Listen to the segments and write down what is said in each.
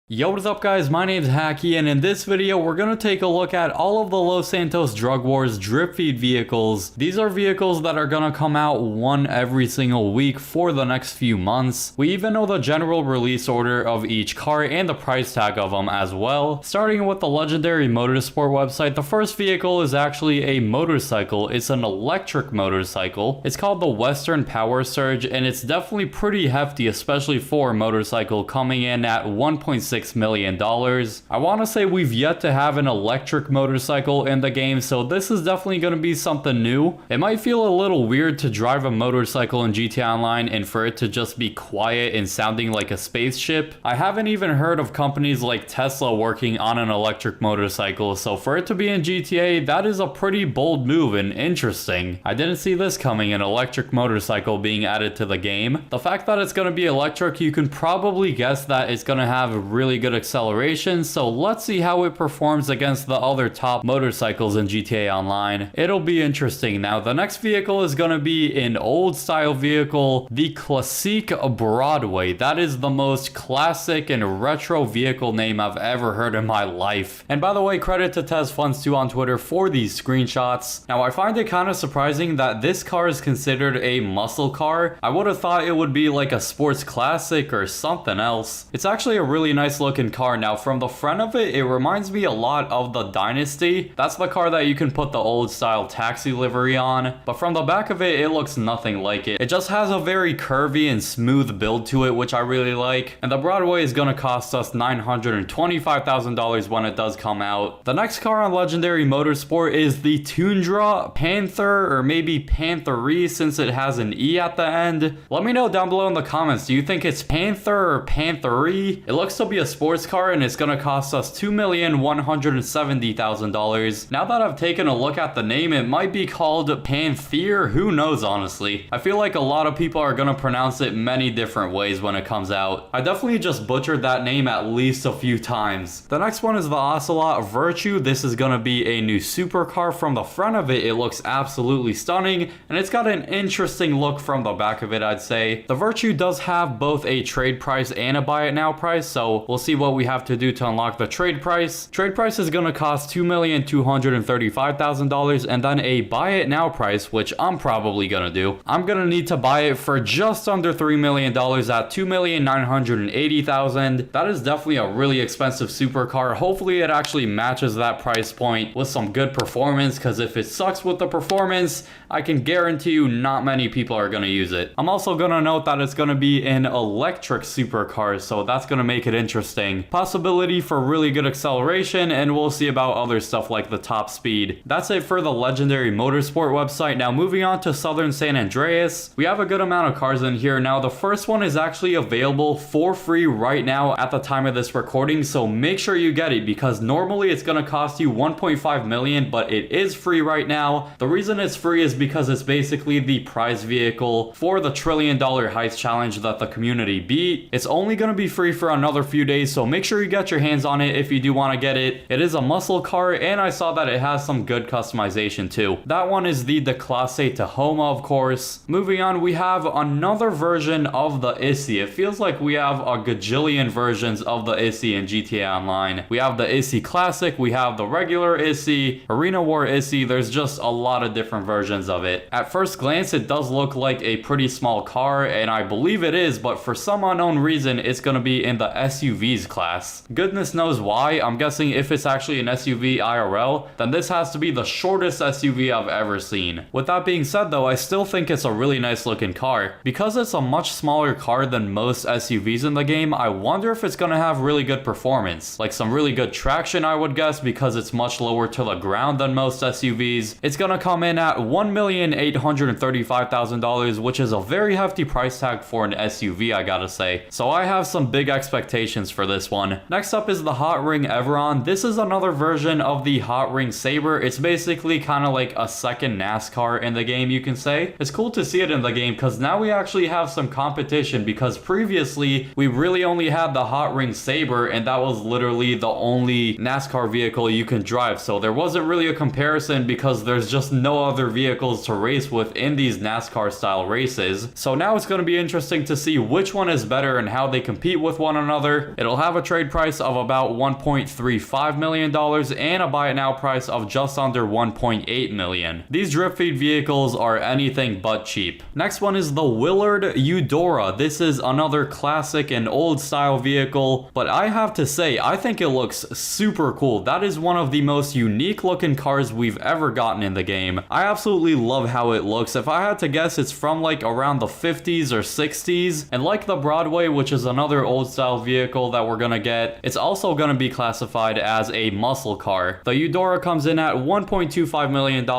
Yo, what is up guys, my name's Hakiii, and in this video we're going to take a look at all of the Los Santos Drug Wars drip feed vehicles. These are vehicles that are going to come out one every single week for the next few months. We even know the general release order of each car and the price tag of them as well. Starting with the legendary motorsport website, the first vehicle is actually a motorcycle. It's an electric motorcycle. It's called the Western Power Surge, and it's definitely pretty hefty, especially for a motorcycle, coming in at $1.6 million. I want to say we've yet to have an electric motorcycle in the game, so this is definitely going to be something new. It might feel a little weird to drive a motorcycle in GTA Online and for it to just be quiet and sounding like a spaceship. I haven't even heard of companies like Tesla working on an electric motorcycle, so for it to be in GTA, that is a pretty bold move and interesting. I didn't see this coming, an electric motorcycle being added to the game. The fact that it's going to be electric, you can probably guess that it's going to have really good acceleration, so let's see how it performs against the other top motorcycles in GTA Online. It'll be interesting. Now, the next vehicle is going to be an old style vehicle, the Classique Broadway. That is the most classic and retro vehicle name I've ever heard in my life. And by the way, credit to TezFunds2 on Twitter for these screenshots. Now, I find it kind of surprising that this car is considered a muscle car. I would have thought it would be like a sports classic or something else. It's actually a really nice looking car. Now, from the front of it, it reminds me a lot of the Dynasty. That's the car that you can put the old style taxi livery on, but from the back of it, it looks nothing like it. It just has a very curvy and smooth build to it, which I really like. And the Broadway is going to cost us $925,000 when it does come out. The next car on Legendary Motorsport is the Tundra Panther, or maybe Pantherie since it has an E at the end. Let me know down below in the comments, do you think it's Panther or Pantherie? It looks to be a sports car, and it's going to cost us $2,170,000. Now that I've taken a look at the name, it might be called Panther. Who knows, honestly. I feel like a lot of people are going to pronounce it many different ways when it comes out. I definitely just butchered that name at least a few times. The next one is the Ocelot Virtue. This is going to be a new supercar. From the front of it, it looks absolutely stunning, and it's got an interesting look from the back of it, I'd say. The Virtue does have both a trade price and a buy it now price, so we'll see what we have to do to unlock the trade price. Trade price is going to cost $2,235,000, and then a buy it now price, which I'm probably going to do. I'm going to need to buy it for just under $3 million at $2,980,000. That is definitely a really expensive supercar. Hopefully it actually matches that price point with some good performance, because if it sucks with the performance, I can guarantee you not many people are going to use it. I'm also going to note that it's going to be an electric supercar, so that's going to make it interesting. Possibility for really good acceleration, and we'll see about other stuff like the top speed. That's it for the Legendary Motorsport website. Now, moving on to Southern San Andreas, we have a good amount of cars in here. Now, the first one is actually available for free right now at the time of this recording, so make sure you get it, because normally it's going to cost you $1.5 million, but it is free right now. The reason it's free is because it's basically the prize vehicle for the $1 trillion heist challenge that the community beat. It's only going to be free for another few days, so make sure you get your hands on it if you do want to get it. It is a muscle car, and I saw that it has some good customization too. That one is the Classe Tahoma, of course. Moving on, we have another version of the Issy. It feels like we have a gajillion versions of the Issy in GTA Online. We have the Issy Classic, we have the regular Issy, Arena War Issy. There's just a lot of different versions of it. At first glance, it does look like a pretty small car, and I believe it is, but for some unknown reason, it's going to be in the SUVs class. Goodness knows why. I'm guessing if it's actually an SUV IRL, then this has to be the shortest SUV I've ever seen. With that being said though, I still think it's a really nice looking car. Because it's a much smaller car than most SUVs in the game, I wonder if it's going to have really good performance. Like some really good traction, I would guess, because it's much lower to the ground than most SUVs. It's going to come in at $1,835,000, which is a very hefty price tag for an SUV, I gotta say. So I have some big expectations for this one. Next up is the Hot Ring Everon. This is another version of the Hot Ring Sabre. It's basically kind of like a second NASCAR in the game, you can say. It's cool to see it in the game because now we actually have some competition, because previously we really only had the Hot Ring Sabre, and that was literally the only NASCAR vehicle you can drive. So there wasn't really a comparison because there's just no other vehicles to race with in these NASCAR style races. So now it's going to be interesting to see which one is better and how they compete with one another. It'll have a trade price of about $1.35 million and a buy it now price of just under $1.8 million. These drip feed vehicles are anything but cheap. Next one is the Willard Eudora. This is another classic and old style vehicle, but I have to say, I think it looks super cool. That is one of the most unique looking cars we've ever gotten in the game. I absolutely love how it looks. If I had to guess, it's from like around the 50s or 60s, and like the Broadway, which is another old style vehicle that we're gonna get, it's also gonna be classified as a muscle car. The Eudora comes in at $1.25 million,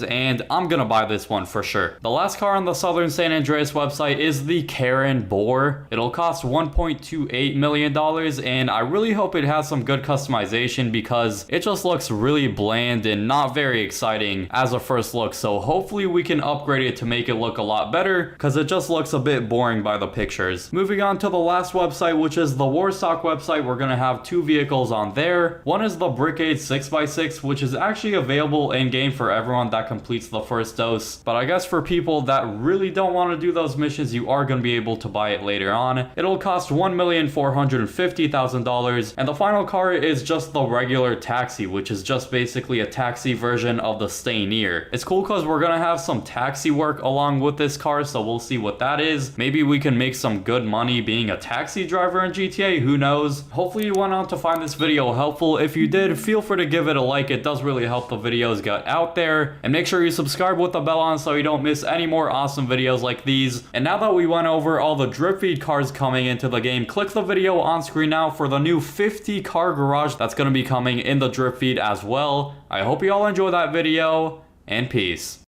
and I'm gonna buy this one for sure. The last car on the Southern San Andreas website is the Karen Boar. It'll cost $1.28 million, and I really hope it has some good customization because it just looks really bland and not very exciting as a first look. So hopefully we can upgrade it to make it look a lot better, because it just looks a bit boring by the pictures. Moving on to the last website, which is the Warstock website, we're gonna have two vehicles on there. One is the Brickade 6x6, which is actually available in game for everyone that completes the first dose, but I guess for people that really don't want to do those missions, you are going to be able to buy it later on. It'll cost $1,450,000, and the final car is just the regular taxi, which is just basically a taxi version of the Stayneer. It's cool because we're gonna have some taxi work along with this car, so we'll see what that is. Maybe we can make some good money being a taxi driver in GTA, who knows. Hopefully you went on to find this video helpful. If you did, feel free to give it a like. It does really help the videos get out there, and make sure you subscribe with the bell on so you don't miss any more awesome videos like these. And now that we went over all the drip feed cars coming into the game, click the video on screen now for the new 50 car garage that's going to be coming in the drip feed as well. I hope you all enjoy that video, and peace.